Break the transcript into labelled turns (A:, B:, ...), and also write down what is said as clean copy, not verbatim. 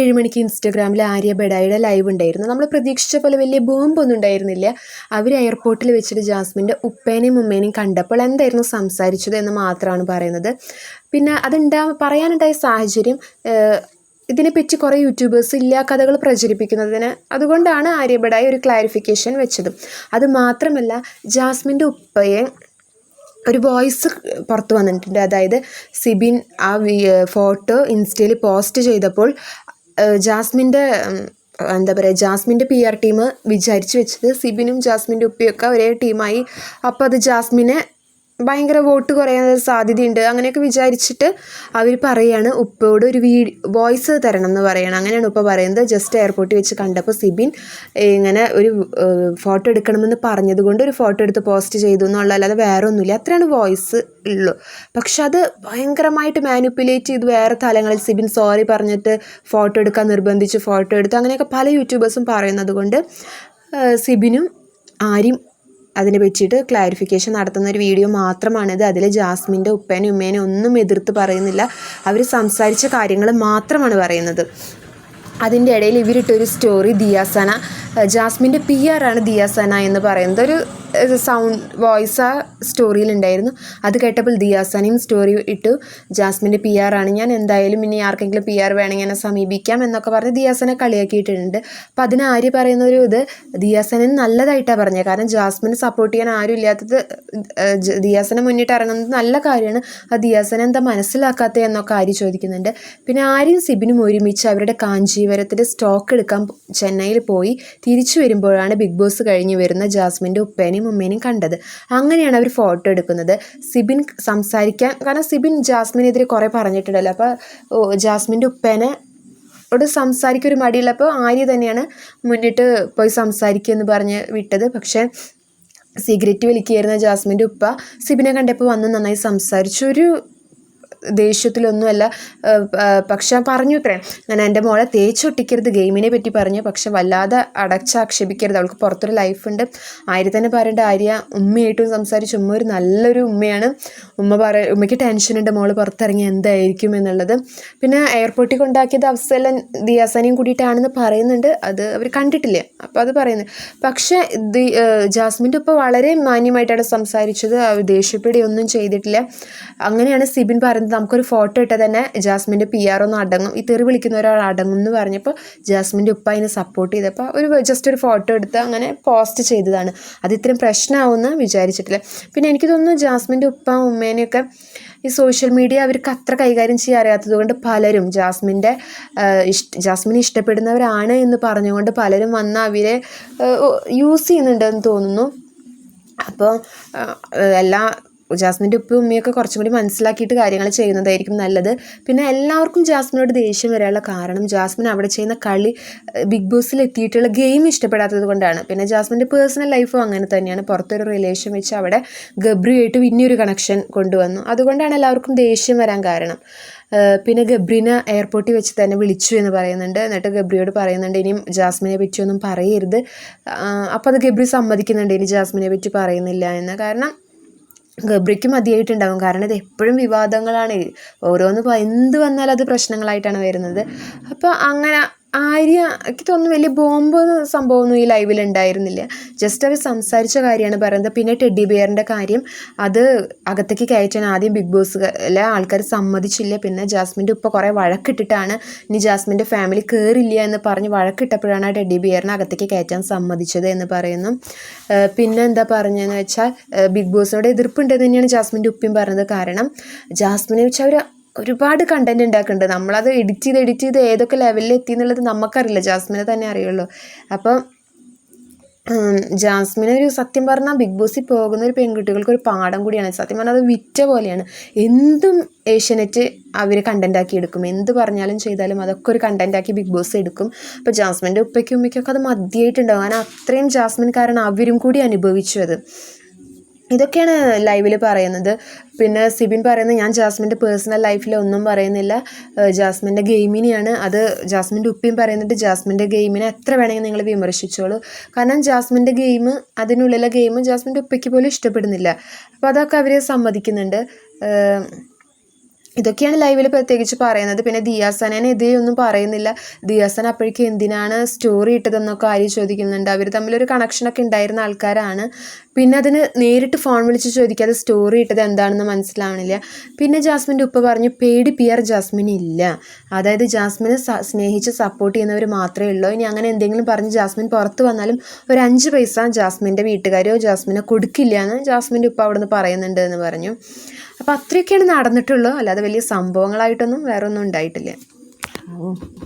A: 7 മണിക്ക് ഇൻസ്റ്റാഗ്രാമിൽ ആര്യ ബെഡായുടെ ലൈവ് ഉണ്ടായിരുന്നു. നമ്മൾ പ്രതീക്ഷിച്ച പോലെ വലിയ ബോംബൊന്നും ഉണ്ടായിരുന്നില്ല. അവർ എയർപോർട്ടിൽ വെച്ചിട്ട് ജാസ്മിൻ്റെ ഉപ്പേനെയും ഉമ്മേനെയും കണ്ടപ്പോൾ എന്തായിരുന്നു സംസാരിച്ചത് എന്ന് മാത്രമാണ് പറയുന്നത്. പിന്നെ പറയാനുണ്ടായ സാഹചര്യം, ഇതിനെപ്പറ്റി കുറേ യൂട്യൂബേഴ്സ് ഇല്ലാ കഥകൾ പ്രചരിപ്പിക്കുന്നതിന്, അതുകൊണ്ടാണ് ആര്യ ബെഡായി ഒരു ക്ലാരിഫിക്കേഷൻ വെച്ചത്. അത് മാത്രമല്ല, ജാസ്മിൻ്റെ ഉപ്പയെ ഒരു വോയിസ് പുറത്ത് വന്നിട്ടുണ്ട്. അതായത് സിബിൻ ആ ഫോട്ടോ ഇൻസ്റ്റയിൽ പോസ്റ്റ് ചെയ്തപ്പോൾ ജാസ്മിൻ്റെ PR ടീം വിചാരിച്ചു വെച്ചത് സിബിനും ജാസ്മിൻ്റെ ഉപ്പയൊക്കെ ഒരേ ടീമായി, അപ്പോൾ അത് ജാസ്മിനെ ഭയങ്കര വോട്ട് കുറയാൻ സാധ്യതയുണ്ട് അങ്ങനെയൊക്കെ വിചാരിച്ചിട്ട് അവർ പറയുകയാണ് ഉപ്പയോട് ഒരു വോയിസ് തരണം എന്ന് പറയണം. അങ്ങനെയാണ് ഉപ്പ പറയുന്നത്. ജസ്റ്റ് എയർപോർട്ടിൽ വെച്ച് കണ്ടപ്പോൾ സിബിൻ ഇങ്ങനെ ഒരു ഫോട്ടോ എടുക്കണമെന്ന് പറഞ്ഞതുകൊണ്ട് ഒരു ഫോട്ടോ എടുത്ത് പോസ്റ്റ് ചെയ്തു എന്നുള്ളതല്ലാതെ വേറെ ഒന്നുമില്ല. അത്രയാണ് വോയിസ് ഉള്ളൂ. പക്ഷെ അത് ഭയങ്കരമായിട്ട് മാനിപ്പുലേറ്റ് ചെയ്ത് വേറെ തലങ്ങളിൽ സിബിൻ സോറി പറഞ്ഞിട്ട് ഫോട്ടോ എടുക്കാൻ നിർബന്ധിച്ച് ഫോട്ടോ എടുത്ത് അങ്ങനെയൊക്കെ പല യൂട്യൂബേഴ്സും പറയുന്നത് കൊണ്ട് സിബിനും ആരും അതിനെ പറ്റിയിട്ട് ക്ലാരിഫിക്കേഷൻ നടത്തുന്ന ഒരു വീഡിയോ മാത്രമാണിത്. അതിൽ ജാസ്മിൻ്റെ ഉപ്പേനെയും ഉമ്മേനെയും ഒന്നും എതിർത്ത് പറയുന്നില്ല. അവർ സംസാരിച്ച കാര്യങ്ങൾ മാത്രമാണ് പറയുന്നത്. അതിൻ്റെ ഇടയിൽ ഇവരിട്ടൊരു സ്റ്റോറി, ദിയാസന, ജാസ്മിൻ്റെ PR ആണ് ദിയാസന എന്ന് പറയുന്നത്, ഒരു വോയിസ് ആ സ്റ്റോറിയിലുണ്ടായിരുന്നു. അത് കേട്ടപ്പോൾ ദിയാസനയും സ്റ്റോറി ഇട്ടു, ജാസ്മിൻ്റെ PR ആണ് ഞാൻ, എന്തായാലും ഇനി ആർക്കെങ്കിലും PR വേണമെങ്കിൽ എന്നെ സമീപിക്കാം എന്നൊക്കെ പറഞ്ഞ് ദിയാസനെ കളിയാക്കിയിട്ടുണ്ട്. അപ്പം അതിന് ആര്യ പറയുന്നൊരു ഇത് ദിയാസനെ നല്ലതായിട്ടാണ് പറഞ്ഞത്. കാരണം ജാസ്മിനെ സപ്പോർട്ട് ചെയ്യാൻ ആരും ഇല്ലാത്തത് ദിയാസനെ മുന്നിട്ട് ഇറങ്ങുന്നത് നല്ല കാര്യമാണ്. ആ ദിയാസനെ എന്താ മനസ്സിലാക്കാത്തത് എന്നൊക്കെ ആര്യ ചോദിക്കുന്നുണ്ട്. പിന്നെ ആര്യയും സിബിനും ഒരുമിച്ച് അവരുടെ കാഞ്ചീവരത്തിൽ സ്റ്റോക്ക് എടുക്കാൻ ചെന്നൈയിൽ പോയി തിരിച്ചു വരുമ്പോഴാണ് ബിഗ് ബോസ് കഴിഞ്ഞ് വരുന്ന ജാസ്മിൻ്റെ ഉപ്പേനെയും ഉമ്മേനെയും കണ്ടത്. അങ്ങനെയാണ് അവർ ഫോട്ടോ എടുക്കുന്നത്. സിബിൻ സംസാരിക്കാൻ, കാരണം സിബിൻ ജാസ്മിനെതിരെ കുറേ പറഞ്ഞിട്ടുണ്ടല്ലോ, അപ്പോൾ ജാസ്മിൻ്റെ ഉപ്പേനെ സംസാരിക്കൊരു മടിയുള്ളപ്പോൾ ആര്യ തന്നെയാണ് മുന്നിട്ട് പോയി സംസാരിക്കുക എന്ന് പറഞ്ഞ് വിട്ടത്. പക്ഷേ സിഗരറ്റ് വലിക്കുകയായിരുന്ന ജാസ്മിൻ്റെ ഉപ്പ സിബിനെ കണ്ടപ്പോൾ വന്ന് നന്നായി സംസാരിച്ചു. ഒരു ദേഷ്യത്തിലൊന്നുമല്ല, പക്ഷെ പറഞ്ഞു ഇത്രയും, ഞാൻ എൻ്റെ മോളെ തേച്ചൊട്ടിക്കരുത്, ഗെയിമിനെ പറ്റി പറഞ്ഞു, പക്ഷെ വല്ലാതെ അടച്ചാക്ഷേപിക്കരുത്, അവൾക്ക് പുറത്തൊരു ലൈഫുണ്ട്. ആര്യ തന്നെ പറയേണ്ട, ആര്യ ഉമ്മയായിട്ടും സംസാരിച്ചു. ഉമ്മ ഒരു നല്ലൊരു ഉമ്മയാണ്. ഉമ്മയ്ക്ക് ടെൻഷനുണ്ട് മോള് പുറത്തിറങ്ങി എന്തായിരിക്കും എന്നുള്ളത്. പിന്നെ എയർപോർട്ടിൽ കൊണ്ടാക്കിയത് അഫ്സലും ദിയാസനയും കൂടിയിട്ടാണെന്ന് പറയുന്നുണ്ട്. അത് അവർ കണ്ടിട്ടില്ല, അപ്പോൾ അത് പറയുന്നത്. പക്ഷേ ജാസ്മിൻ്റെ ഉപ്പ വളരെ മാന്യമായിട്ടാണ് സംസാരിച്ചത്, ദേഷ്യപ്പെടുകയൊന്നും ചെയ്തിട്ടില്ല. അങ്ങനെയാണ് സിബിൻ പറയുന്നത്, നമുക്കൊരു ഫോട്ടോ ഇട്ടാൽ തന്നെ ജാസ്മിൻ്റെ PR ഒന്നും അടങ്ങും, ഈ തെറി വിളിക്കുന്ന ഒരാൾ അടങ്ങും എന്ന് പറഞ്ഞപ്പോൾ ജാസ്മിൻ്റെ ഉപ്പ അതിനെ സപ്പോർട്ട് ചെയ്തപ്പോൾ ജസ്റ്റ് ഒരു ഫോട്ടോ എടുത്ത് അങ്ങനെ പോസ്റ്റ് ചെയ്തതാണ്. അത് ഇത്രയും പ്രശ്നമാവുമെന്ന് വിചാരിച്ചിട്ടില്ല. പിന്നെ എനിക്ക് തോന്നുന്നു ജാസ്മിൻ്റെ ഉപ്പ ഉമ്മേനെയൊക്കെ ഈ സോഷ്യൽ മീഡിയ അവർക്ക് അത്ര കൈകാര്യം ചെയ്യാൻ അറിയാത്തത് കൊണ്ട് പലരും ജാസ്മിനെ ഇഷ്ടപ്പെടുന്നവരാണ് എന്ന് പറഞ്ഞുകൊണ്ട് പലരും വന്ന് അവരെ യൂസ് ചെയ്യുന്നുണ്ടെന്ന് തോന്നുന്നു. അപ്പോൾ ജാസ്മിൻ്റെ ഉപ്പയും ഉമ്മയൊക്കെ കുറച്ചും കൂടി മനസ്സിലാക്കിയിട്ട് കാര്യങ്ങൾ ചെയ്യുന്നതായിരിക്കും നല്ലത്. പിന്നെ എല്ലാവർക്കും ജാസ്മിനോട് ദേഷ്യം വരാനുള്ള കാരണം ജാസ്മിൻ അവിടെ ചെയ്യുന്ന കളി, ബിഗ് ബോസിൽ എത്തിയിട്ടുള്ള ഗെയിം ഇഷ്ടപ്പെടാത്തത് കൊണ്ടാണ്. പിന്നെ ജാസ്മിൻ്റെ പേഴ്സണൽ ലൈഫും അങ്ങനെ തന്നെയാണ്. പുറത്തൊരു റിലേഷൻ വെച്ച് അവിടെ ഗബ്രിയായിട്ട് പിന്നെയൊരു കണക്ഷൻ കൊണ്ടുവന്നു, അതുകൊണ്ടാണ് എല്ലാവർക്കും ദേഷ്യം വരാൻ കാരണം. പിന്നെ ഗബ്രീനെ എയർപോർട്ടിൽ വെച്ച് തന്നെ വിളിച്ചു എന്ന് പറയുന്നുണ്ട്. എന്നിട്ട് ഗബ്രിയോട് പറയുന്നുണ്ട് ഇനിയും ജാസ്മിനെ പറ്റിയൊന്നും പറയരുത്. അപ്പോൾ അത് ഗബ്രി സമ്മതിക്കുന്നുണ്ട്, ഇനി ജാസ്മിനെ പറ്റി പറയുന്നില്ല എന്ന്. കാരണം ഗബ്രിക്ക് മതിയായിട്ടുണ്ടാകും. കാരണം ഇത് എപ്പോഴും വിവാദങ്ങളാണ്, എന്ത് വന്നാലും അത് പ്രശ്നങ്ങളായിട്ടാണ് വരുന്നത്. അപ്പോൾ അങ്ങനെ ആര്യക്ക് തോന്നുന്നു വലിയ ബോംബ് സംഭവമൊന്നും ഈ ലൈവിൽ ഉണ്ടായിരുന്നില്ല. ജസ്റ്റ് അവർ സംസാരിച്ച കാര്യമാണ് പറയുന്നത്. പിന്നെ ടെഡ്ഡി ബിയറിൻ്റെ കാര്യം, അത് അകത്തേക്ക് കയറ്റാൻ ആദ്യം ബിഗ് ബോസിലെ ആൾക്കാർ സമ്മതിച്ചില്ല. പിന്നെ ജാസ്മിൻ്റെ ഉപ്പ കുറേ വഴക്കിട്ടിട്ടാണ് ഇനി ജാസ്മിൻ്റെ ഫാമിലി കയറില്ല എന്ന് പറഞ്ഞ് വഴക്കിട്ടപ്പോഴാണ് ആ ടെഡ്ഡി ബിയറിനെ അകത്തേക്ക് കയറ്റാൻ സമ്മതിച്ചത് എന്ന് പറയുന്നു. പിന്നെ എന്താ പറഞ്ഞതെന്ന് വെച്ചാൽ ബിഗ് ബോസിനോട് എതിർപ്പുണ്ടെന്ന് തന്നെയാണ് ജാസ്മിൻ്റെ ഉപ്പയും പറഞ്ഞത്. കാരണം ജാസ്മിനെ വെച്ചാൽ അവർ ഒരുപാട് കണ്ടൻറ് ഉണ്ടാക്കുന്നുണ്ട്, നമ്മളത് എഡിറ്റ് ചെയ്ത് ഏതൊക്കെ ലെവലിൽ എത്തി എന്നുള്ളത് നമുക്കറിയില്ല, ജാസ്മിനെ തന്നെ അറിയുള്ളൂ. അപ്പം ജാസ്മിനെ സത്യം പറഞ്ഞാൽ ബിഗ് ബോസിൽ പോകുന്ന ഒരു പെൺകുട്ടികൾക്ക് ഒരു പാഠം കൂടിയാണ്. സത്യം പറഞ്ഞാൽ അത് വിറ്റ പോലെയാണ്. എന്തും ഏഷ്യാനെറ്റ് അവർ കണ്ടൻറ്റാക്കി എടുക്കും, എന്ത് പറഞ്ഞാലും ചെയ്താലും അതൊക്കെ ഒരു കണ്ടൻറ്റാക്കി ബിഗ് ബോസ് എടുക്കും. അപ്പോൾ ജാസ്മിൻ്റെ ഉപ്പയ്ക്കും ഉമ്മയ്ക്കൊക്കെ അത് മതിയായിട്ടുണ്ടാകും. കാരണം അത്രയും ജാസ്മിൻ കാരണം അവരും കൂടി അനുഭവിച്ചു അത്. ഇതൊക്കെയാണ് ലൈവിൽ പറയുന്നത്. പിന്നെ സിബിൻ പറയുന്നത്, ഞാൻ ജാസ്മിൻ്റെ പേഴ്സണൽ ലൈഫിൽ ഒന്നും പറയുന്നില്ല, ജാസ്മിൻ്റെ ഗെയിമിനെയാണ്. അത് ജാസ്മിൻ്റെ ഉപ്പയും പറയുന്നുണ്ട്, ജാസ്മിൻ്റെ ഗെയിമിനെ എത്ര വേണമെങ്കിൽ നിങ്ങൾ വിമർശിച്ചോളൂ, കാരണം ജാസ്മിൻ്റെ ഗെയിം, അതിനുള്ളിലെ ഗെയിം ജാസ്മിൻ്റെ ഉപ്പയ്ക്ക് പോലും ഇഷ്ടപ്പെടുന്നില്ല. അപ്പോൾ അതൊക്കെ അവർ സമ്മതിക്കുന്നുണ്ട്. ഇതൊക്കെയാണ് ലൈവിൽ പ്രത്യേകിച്ച് പറയുന്നത്. പിന്നെ ദിയാസനേനെ എതിരെ ഒന്നും പറയുന്നില്ല. ദിയാസന അപ്പോഴേക്കും എന്തിനാണ് സ്റ്റോറി ഇട്ടതെന്നൊക്കെ ആര്യ ചോദിക്കുന്നുണ്ട്. അവർ തമ്മിലൊരു കണക്ഷനൊക്കെ ഉണ്ടായിരുന്ന ആൾക്കാരാണ്. പിന്നെ അതിന് നേരിട്ട് ഫോൺ വിളിച്ച് ചോദിക്കാതെ സ്റ്റോറി ഇട്ടത് എന്താണെന്ന് മനസ്സിലാവണില്ല. പിന്നെ ജാസ്മിൻ്റെ ഉപ്പ പറഞ്ഞു പേടിപ്പിയാർ ജാസ്മിൻ ഇല്ല, അതായത് ജാസ്മിനെ സ്നേഹിച്ച് സപ്പോർട്ട് ചെയ്യുന്നവർ മാത്രമേ ഉള്ളൂ. ഇനി അങ്ങനെ എന്തെങ്കിലും പറഞ്ഞ് ജാസ്മിൻ പുറത്ത് വന്നാലും ഒരു 5 പൈസ ജാസ്മിൻ്റെ വീട്ടുകാരോ ജാസ്മിനെ കൊടുക്കില്ല എന്ന് ജാസ്മിൻ്റെ ഉപ്പ അവിടെ നിന്ന് പറയുന്നുണ്ട് എന്ന് പറഞ്ഞു. അപ്പോൾ അത്രയൊക്കെയാണ് നടന്നിട്ടുള്ളൂ, അല്ലാതെ വലിയ സംഭവങ്ങളായിട്ടൊന്നും വേറെ ഒന്നും ഉണ്ടായിട്ടില്ല.